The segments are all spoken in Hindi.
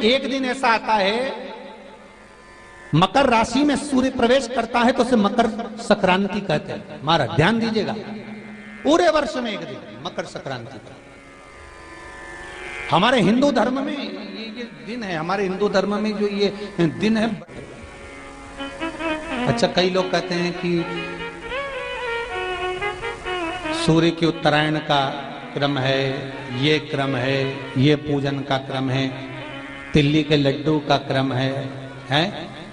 एक दिन ऐसा आता है, मकर राशि में सूर्य प्रवेश करता है तो उसे मकर संक्रांति कहते हैं। महाराज ध्यान दीजिएगा, पूरे वर्ष में एक दिन मकर संक्रांति का। हमारे हिंदू धर्म में ये दिन है, हमारे हिंदू धर्म में जो ये दिन है। अच्छा, कई लोग कहते हैं कि सूर्य की उत्तरायण का क्रम है, ये क्रम है, ये पूजन का क्रम है, तिल्ली के लड्डू का क्रम है,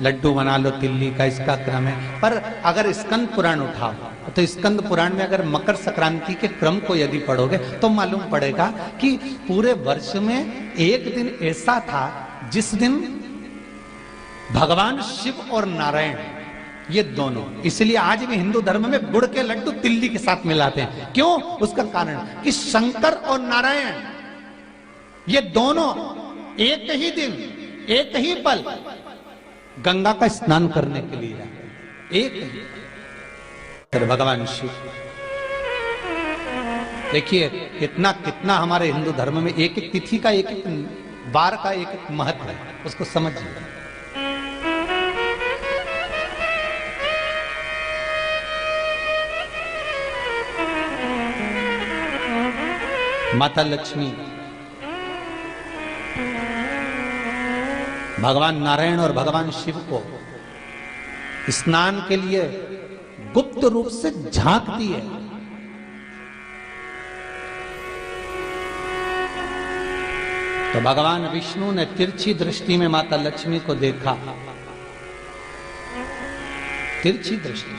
लड्डू बना लो तिल्ली का, इसका क्रम है। पर अगर स्कंद पुराण उठाओ तो स्कंद पुराण में अगर मकर संक्रांति के क्रम को यदि पढ़ोगे तो मालूम पड़ेगा कि पूरे वर्ष में एक दिन ऐसा था जिस दिन भगवान शिव और नारायण ये दोनों, इसलिए आज भी हिंदू धर्म में गुड़ के लड्डू तिल्ली के साथ मिलाते हैं। क्यों? उसका कारण कि शंकर और नारायण ये दोनों एक ही दिन एक ही पल गंगा का स्नान करने के लिए जाते, एक ही। भगवान शिव, देखिए कितना कितना हमारे हिंदू धर्म में एक एक तिथि का, एक एक बार का एक एक महत्व है, उसको समझिए। माता लक्ष्मी, भगवान नारायण और भगवान शिव को स्नान के लिए गुप्त रूप से झांकती है। तो भगवान विष्णु ने तिरछी दृष्टि में माता लक्ष्मी को देखा, तिरछी दृष्टि।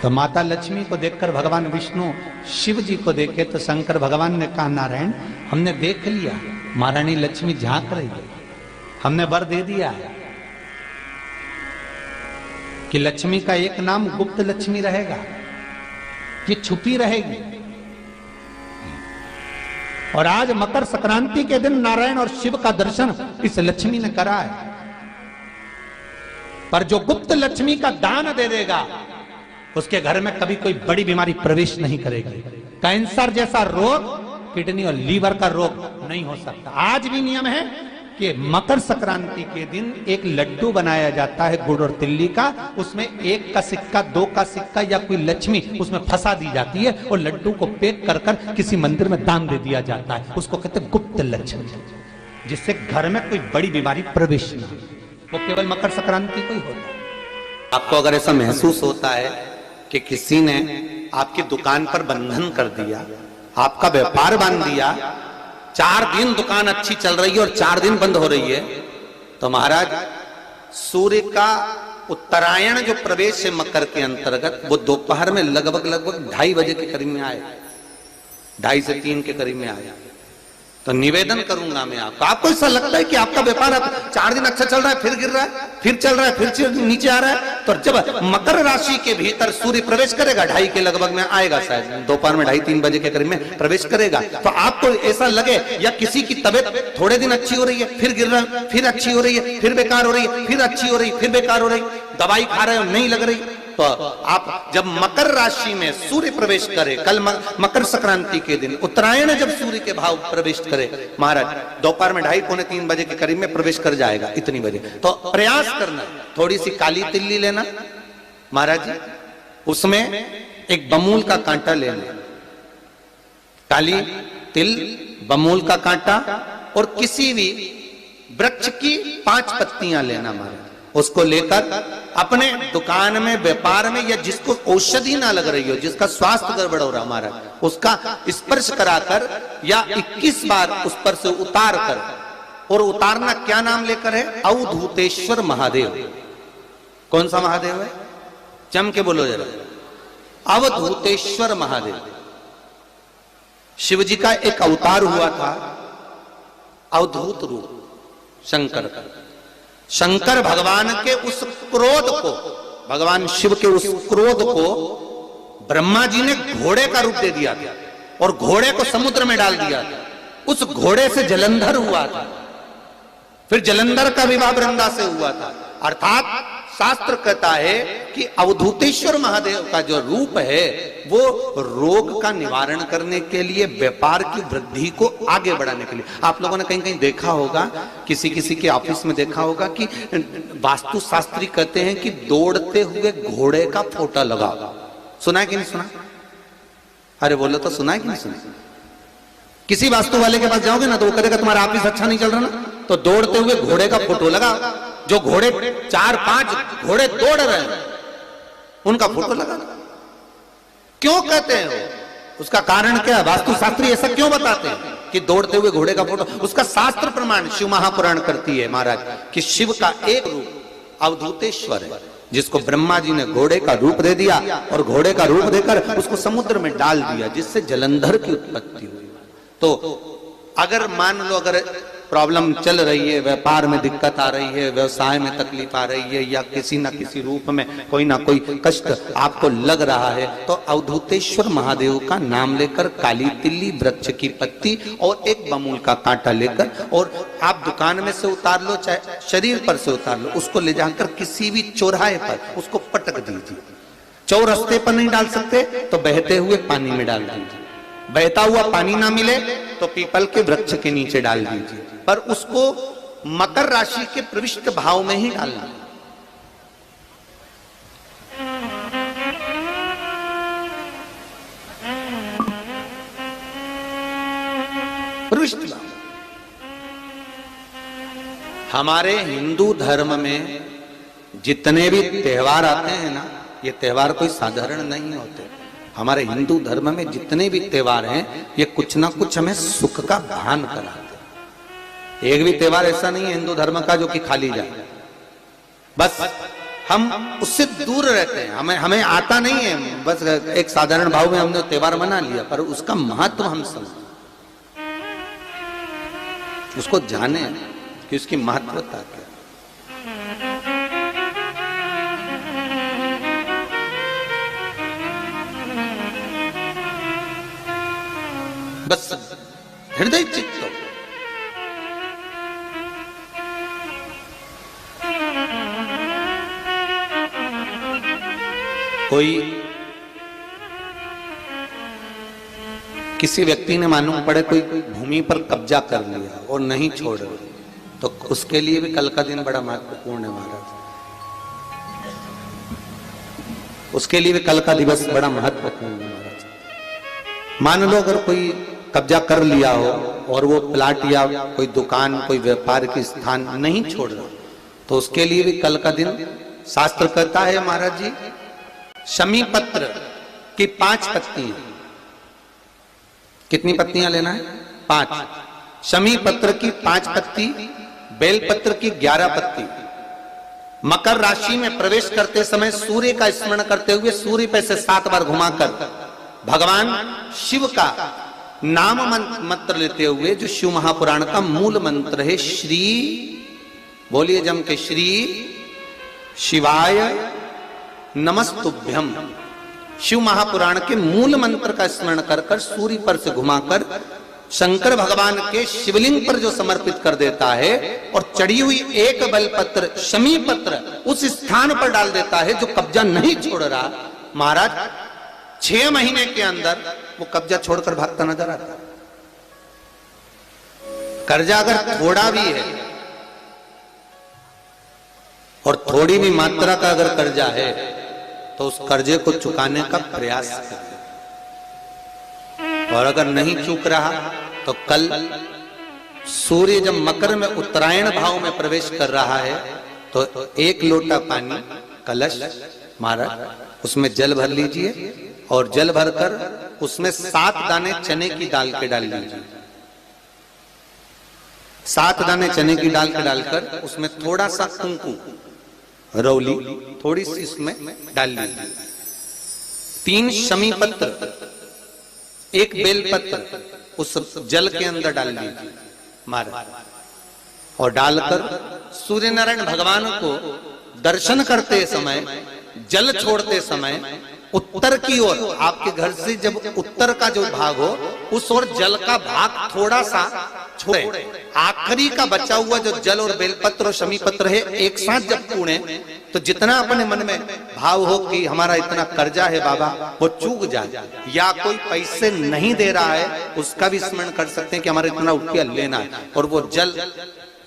तो माता लक्ष्मी को देखकर भगवान विष्णु शिव जी को देखे तो शंकर भगवान ने कहा, नारायण हमने देख लिया, महारानी लक्ष्मी झांक रही है, हमने वर दे दिया है कि लक्ष्मी का एक नाम गुप्त लक्ष्मी रहेगा, ये छुपी रहेगी। और आज मकर संक्रांति के दिन नारायण और शिव का दर्शन इस लक्ष्मी ने करा है। पर जो गुप्त लक्ष्मी का दान दे देगा उसके घर में कभी कोई बड़ी बीमारी प्रवेश नहीं करेगी। कैंसर जैसा रोग, किडनी और लीवर का रोग नहीं हो सकता। आज भी नियम है कि मकर संक्रांति के दिन एक लड्डू बनाया जाता है गुड़ और तिल्ली का, उसमें 1 का सिक्का, 2 का सिक्का या कोई लक्ष्मी उसमें फंसा दी जाती है और लड्डू को पैक कर कर किसी मंदिर में दान दे दिया जाता है। उसको कहते हैं गुप्त लक्ष्मी, जिससे घर में कोई बड़ी बीमारी प्रवेश नहीं हो। वो केवल मकर संक्रांति को ही होता है। आपको अगर ऐसा महसूस होता है कि किसी ने आपकी दुकान पर बंधन कर दिया, आपका व्यापार बांध दिया, 4 दिन दुकान अच्छी चल रही है और 4 दिन बंद हो रही है, तो महाराज सूर्य का उत्तरायण जो प्रवेश है मकर के अंतर्गत, वो दोपहर में लगभग 2:30 बजे के करीब में आए, 2:30 से 3 के करीब में आया। तो निवेदन करूंगा मैं आपको ऐसा लगता है कि आपका व्यापार 4 दिन अच्छा चल रहा है, फिर गिर रहा है, फिर चल रहा है, फिर नीचे आ रहा है, तो जब मकर राशि के भीतर सूर्य प्रवेश करेगा 2:30 के लगभग में आएगा, शायद दोपहर में 2:30-3 बजे के करीब में प्रवेश करेगा, तो आपको ऐसा लगे या किसी की तबियत थोड़े दिन अच्छी हो रही है, फिर गिर रहा है, फिर अच्छी हो रही है, फिर बेकार हो रही है, फिर अच्छी हो रही है, फिर बेकार हो रही, दवाई खा रहे हो नहीं लग रही, तो आप जब मकर राशि में सूर्य प्रवेश करे, कल मकर संक्रांति के दिन उत्तरायण जब सूर्य के भाव प्रवेश करे, महाराज दोपहर में 2:30-3 बजे के करीब में प्रवेश कर जाएगा, इतनी बजे, तो प्रयास करना थोड़ी सी काली तिल्ली लेना महाराज जी, उसमें एक बमूल का कांटा लेना, काली तिल, बमूल का कांटा और किसी भी वृक्ष की 5 पत्तियां लेना महाराज, उसको लेकर अपने दुकान में, व्यापार में, या जिसको औषधि ना लग रही हो, जिसका स्वास्थ्य गड़बड़ हो रहा महाराज, उसका स्पर्श कराकर या 21 बार उस पर से उतार कर, और उतारना क्या नाम लेकर है? अवधूतेश्वर महादेव। कौन सा महादेव है? जम के बोलो जरा, अवधूतेश्वर महादेव। शिव जी का एक अवतार हुआ था, अवधूत रूप शंकर का। शंकर भगवान के उस क्रोध को, भगवान शिव के उस क्रोध को ब्रह्मा जी ने घोड़े का रूप दे दिया था और घोड़े को समुद्र में डाल दिया था। उस घोड़े से जलंधर हुआ था, फिर जलंधर का विवाह वृंदा से हुआ था, अर्थात शास्त्र कहता है कि अवधूतेश्वर महादेव का जो रूप है वो रोग का निवारण करने के लिए, व्यापार की वृद्धि को आगे बढ़ाने के लिए। आप लोगों ने कहीं कहीं देखा होगा, किसी किसी के ऑफिस में देखा होगा कि वास्तु शास्त्री कहते हैं कि दौड़ते हुए घोड़े का फोटो लगाओ। सुना है कि नहीं सुना? अरे बोलो तो, सुना है कि नहीं सुना? किसी वास्तु वाले के पास जाओगे ना तो वो कहेगा तुम्हारा ऑफिस अच्छा नहीं चल रहा ना, तो दौड़ते हुए घोड़े का फोटो लगाओ। जो घोड़े 4-5 घोड़े दौड़ रहे हैं उनका फोटो लगा। क्यों कहते हैं वो? उसका कारण क्या है? वास्तु शास्त्री ऐसा क्यों बताते हैं कि दौड़ते हुए घोड़े का फोटो? उसका शास्त्र प्रमाण शिव महापुराण करती है महाराज कि शिव का एक रूप अवधूतेश्वर है, जिसको ब्रह्मा जी ने घोड़े का रूप दे दिया और घोड़े का रूप देकर उसको समुद्र में डाल दिया, जिससे जलंधर की उत्पत्ति हुई। तो अगर मान लो अगर प्रॉब्लम चल रही है, व्यापार में दिक्कत आ रही है, व्यवसाय में तकलीफ आ रही है, या किसी ना किसी रूप में कोई ना कोई कष्ट आपको लग रहा है, तो अवधूतेश्वर महादेव का नाम लेकर काली तिल्ली, वृक्ष की पत्ती और एक बमूल का कांटा लेकर, और आप दुकान में से उतार लो चाहे शरीर पर से उतार लो, उसको ले जाकर किसी भी चौराहे पर उसको पटक दीजिए। चौरस्ते पर नहीं डाल सकते तो बहते हुए पानी में डाल दीजिए। बहता हुआ पानी ना मिले तो पीपल के वृक्ष के नीचे डाल दीजिए, पर उसको मकर राशि के प्रविष्ट भाव में ही डालना। प्रविष्ट भाव। हमारे हिंदू धर्म में जितने भी त्योहार आते हैं ना, ये त्योहार कोई साधारण नहीं होते। हमारे हिंदू धर्म में जितने भी त्योहार हैं ये कुछ ना कुछ हमें सुख का भान कराते हैं। एक भी त्योहार ऐसा नहीं है हिंदू धर्म का जो कि खाली जाए। बस हम उससे दूर रहते हैं, हमें आता नहीं है। बस एक साधारण भाव में हमने त्योहार मना लिया, पर उसका महत्व हम समझें, उसको जाने कि उसकी महत्वता क्या। बस हृदय चित्त हो। कोई किसी व्यक्ति ने मालूम पड़े कोई भूमि पर कब्जा कर लिया और नहीं छोड़ रहे, तो उसके लिए भी कल का दिन बड़ा महत्वपूर्ण है महाराज। उसके लिए भी कल का दिवस बड़ा महत्वपूर्ण है महाराज। मान लो अगर कोई कब्जा कर लिया हो और वो प्लाट या कोई दुकान, कोई व्यापार की स्थान नहीं छोड़ रहा, तो उसके लिए भी कल का दिन शास्त्र कहता है महाराज जी, शमी पत्र की 5 पत्तियां। कितनी पत्तियां लेना है? 5। शमी पत्र की 5 पत्ती, बेल पत्र की 11 पत्ती। मकर राशि में प्रवेश करते समय सूर्य का स्मरण करते हुए सूर्य पे से 7 बार घुमाकर भगवान शिव का नाम मंत्र लेते हुए, जो शिव महापुराण का मूल मंत्र है, श्री, बोलिए जम के, श्री शिवाय नमस्तुभ्यम। शिव महापुराण के मूल मंत्र का स्मरण कर कर सूर्य पर से घुमाकर शंकर भगवान के शिवलिंग पर जो समर्पित कर देता है, और चढ़ी हुई एक बेलपत्र शमी पत्र उस स्थान पर डाल देता है जो कब्जा नहीं छोड़ रहा, महाराज 6 महीने के अंदर वो कब्जा छोड़कर भागता नजर आता है। कर्जा अगर थोड़ा भी है और थोड़ी भी मात्रा का अगर कर्जा है तो उस कर्जे को चुकाने का प्रयास करें, और अगर नहीं चूक रहा तो कल सूर्य जब मकर में उत्तरायण भाव में प्रवेश कर रहा है तो 1 लोटा पानी कलश महाराज उसमें जल भर लीजिए, और जल भरकर उसमें 7 दाने चने की दाल के डाल लीजिए। 7 दाने चने की दाल के डालकर उसमें थोड़ा सा कुंकुम, रौली थोड़ी सी इसमें डाल लीजिए। 3 शमी पत्र, 1 बेल पत्र उस जल के अंदर डाल लीजिए महाराज, और डालकर सूर्य नारायण भगवान को दर्शन करते समय, जल छोड़ते समय उत्तर की ओर, आपके घर से जब उत्तर का जो भाग हो उस ओर जल का भाग थोड़ा सा छोड़े, आखिरी का बचा हुआ जो जल और बेलपत्र और शमी पत्र है एक साथ जब तोड़े तो जितना अपने मन में भाव हो कि हमारा इतना कर्जा है बाबा वो चूक जाए, या कोई पैसे नहीं दे रहा है उसका भी स्मरण कर सकते हैं कि हमारा इतना रुपया लेना है, और वो जल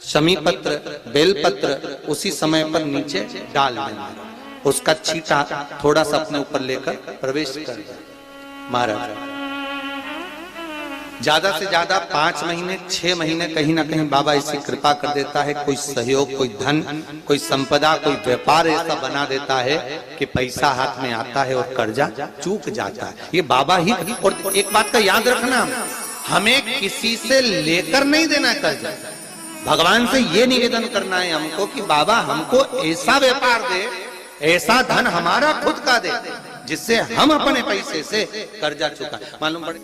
शमी पत्र बेलपत्र उसी समय पर नीचे डाल देना, उसका छींटा थोड़ा सा अपने ऊपर लेकर प्रवेश कर दिया। महाराज ज्यादा से ज्यादा 5 महीने 6 महीने कहीं ना कहीं बाबा ऐसी कृपा कर देता है, कोई सहयोग, कोई धन, कोई संपदा, कोई व्यापार ऐसा बना देता है कि पैसा हाथ में आता है और कर्जा चूक जाता है। ये बाबा ही। और एक बात का याद रखना, हमें किसी से लेकर नहीं देना कर्जा, भगवान से ये निवेदन करना है हमको कि बाबा हमको ऐसा व्यापार दे, ऐसा धन हमारा खुद का दे जिससे हम अपने पैसे से कर्जा चुका। मालूम पड़े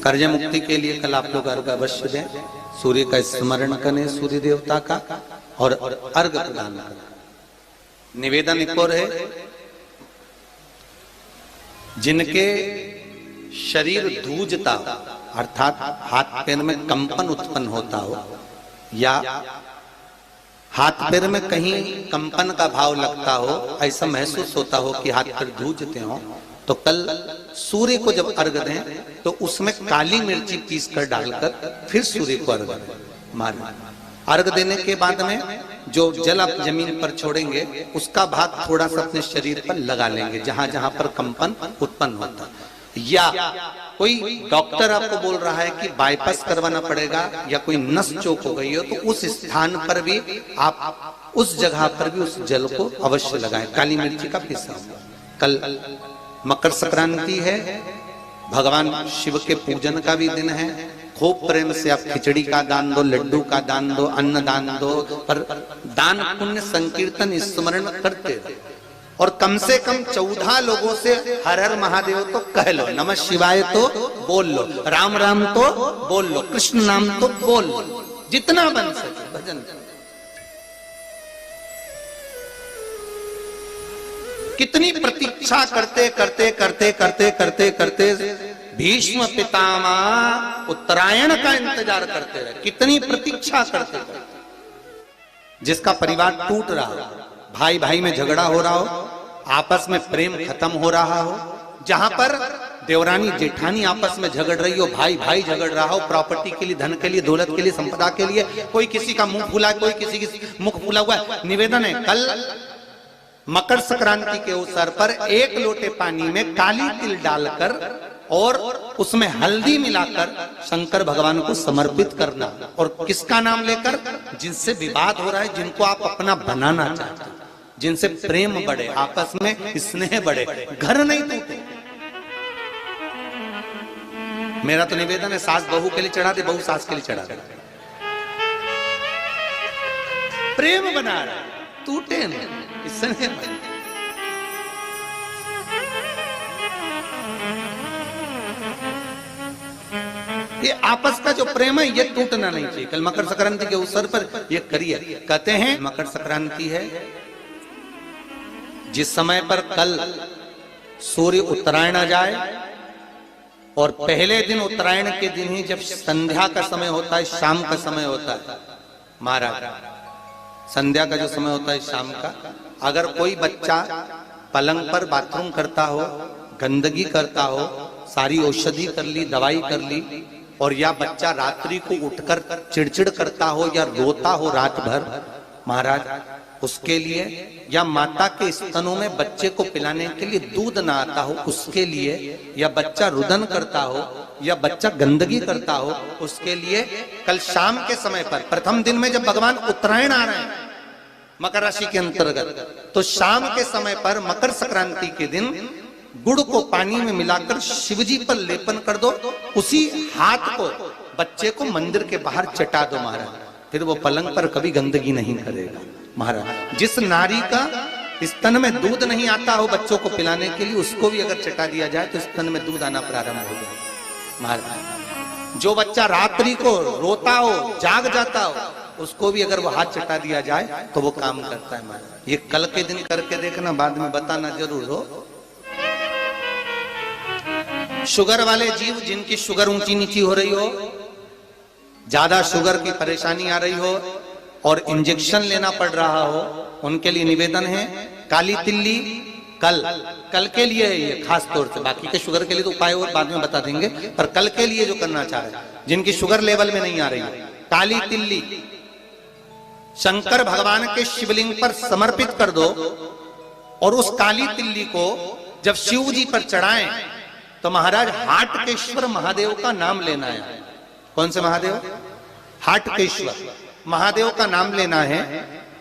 कर्ज मुक्ति के लिए कल आप लोग अर्घ अवश्य दें, सूर्य का स्मरण करें, सूर्य देवता का, और अर्घ प्रदान करें। निवेदन एक और है, जिनके शरीर धूजता अर्थात हाथ पैर में कंपन उत्पन्न होता हो, या हाथ पैर में कहीं कंपन का भाव लगता हो, ऐसा महसूस होता हो कि हाथ पैर धूजते हो, तो कल सूर्य को जब अर्घ दें तो उसमें काली मिर्ची पीस कर डालकर फिर सूर्य को अर्घ मारें। अर्घ देने के बाद में जो जल आप जमीन पर छोड़ेंगे उसका भाग थोड़ा सा अपने शरीर पर लगा लेंगे जहां जहां पर कंपन उत्पन्न होता। या कोई डॉक्टर आपको बोल रहा है कि बाईपास करवाना पड़ेगा या कोई नस चौक हो गई हो, तो उस स्थान पर भी आप उस जगह पर भी उस जल को अवश्य लगाएं, काली मिर्ची का पिसा हुआ। कल मकर संक्रांति है, भगवान शिव के पूजन का भी दिन है। खूब प्रेम से आप खिचड़ी का दान दो, लड्डू का दान दो, अन्न दान दो, पर दान पुण्य संकीर्तन स्मरण करते रहो। और कम से कम 14 लोगों से हर हर महादेव तो कह लो, नमः शिवाय तो बोल लो, राम राम तो बोल लो, कृष्ण नाम तो बोल लो, जितना बन सके भजन। कितनी प्रतीक्षा करते करते करते करते करते करते भीष्म पितामह उत्तरायण का इंतजार करते रहे, कितनी प्रतीक्षा करते करते। जिसका परिवार टूट रहा हो, भाई भाई में झगड़ा हो रहा हो, आपस में प्रेम खत्म हो रहा हो, जहां पर देवरानी जेठानी आपस में झगड़ रही हो, भाई भाई झगड़ रहा हो, प्रॉपर्टी के लिए, धन के लिए, दौलत के लिए, संपदा के लिए, कोई किसी का मुंह फूला, कोई किसी की मुख फूला हुआ है। निवेदन है, कल मकर संक्रांति के अवसर पर 1 लोटे पानी में काली तिल डालकर और उसमें हल्दी मिलाकर शंकर भगवान को समर्पित करना, और किसका नाम लेकर? जिनसे विवाद हो रहा है, जिनको आप अपना बनाना चाहते हैं, जिनसे प्रेम बढ़े, आपस में स्नेह बढ़े, घर नहीं टूटे। मेरा तो निवेदन है, सास बहू के लिए चढ़ा दे, बहू सास के लिए चढ़ा दे, प्रेम बना रहा, टूटे नहीं, स्नेह बढ़े। ये आपस का जो प्रेम है ये टूटना नहीं चाहिए। कल मकर संक्रांति के अवसर पर ये करिए। कहते हैं मकर संक्रांति है जिस समय पर कल सूर्य उत्तरायण आ जाए, और पहले दिन उत्तरायण के दिन ही जब संध्या का समय होता है, शाम का समय होता है, महाराज संध्या का जो समय होता है शाम का, अगर कोई बच्चा पलंग पर बाथरूम करता हो, गंदगी करता हो, सारी औषधि कर ली, दवाई कर ली, और या बच्चा रात्रि को उठकर चिड़चिड़ करता हो या रोता हो रात भर, महाराज उसके लिए, या माता के स्तनों में बच्चे को पिलाने के लिए दूध ना आता हो उसके लिए, या बच्चा रुदन करता हो, या बच्चा गंदगी करता हो, उसके लिए कल शाम के समय पर, प्रथम दिन में जब भगवान उत्तरायण आ रहे हैं मकर राशि के अंतर्गत, तो शाम के समय पर मकर संक्रांति के दिन गुड़ को पानी में मिलाकर शिवजी पर लेपन कर दो, उसी हाथ को बच्चे को मंदिर के बाहर चटा दो महाराज, फिर वो पलंग पर कभी गंदगी नहीं करेगा। महाराज जिस नारी का स्तन में दूध नहीं आता हो बच्चों को पिलाने के लिए, उसको भी अगर चटा दिया जाए तो स्तन में दूध आना प्रारंभ हो जाए। महाराज जो बच्चा रात्रि को रोता हो, जाग जाता हो, उसको भी अगर वो हाथ चटा दिया जाए तो वो काम करता है। महाराज ये कल के दिन करके देखना, बाद में बताना जरूर हो। शुगर वाले जीव जिनकी शुगर ऊंची नीची हो रही हो, ज्यादा शुगर की परेशानी आ रही हो और इंजेक्शन लेना पड़ रहा हो, उनके लिए निवेदन है काली तिल्ली कल के लिए है ये खास तौर से, बाकी के शुगर के लिए तो उपाय और बाद में बता देंगे, पर कल के लिए जो करना चाह रहे हैं जिनकी शुगर लेवल में नहीं आ रही है, काली तिल्ली शंकर भगवान के शिवलिंग पर समर्पित कर दो और उस काली तिल्ली को जब शिव जी पर चढ़ाएं तो महाराज हाटकेश्वर महादेव का नाम लेना है। कौन से महादेव? हाटकेश्वर महादेव का नाम लेना है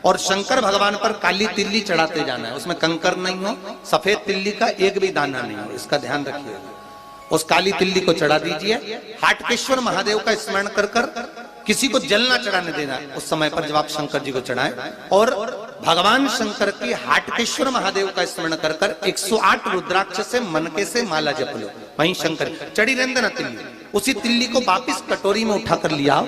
और शंकर भगवान पर काली तिल्ली चढ़ाते जाना है। उसमें कंकर नहीं हो, सफेद तिल्ली का एक भी दाना नहीं हो, इसका ध्यान रखिए। उस काली तिल्ली को चढ़ा दीजिए, हाटकेश्वर महादेव का स्मरण कर कर, किसी को जल ना चढ़ाने देना उस समय पर जब आप शंकर जी को चढ़ाएं, और भगवान शंकर की हाटकेश्वर महादेव का स्मरण कर कर 108 रुद्राक्ष से मनके से माला जप लो। वहीं शंकर चढ़ी रहने देना तिल्ली, उसी तिल्ली को वापिस कटोरी में उठाकर लिया,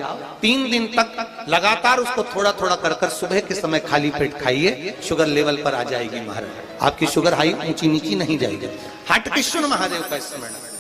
3 दिन तक लगातार उसको थोड़ा थोड़ा कर कर सुबह के समय खाली पेट खाइए, शुगर लेवल पर आ जाएगी महाराज, आपकी शुगर हाई ऊंची नीची नहीं जाएगी। हाटकेश्वर महादेव का स्मरण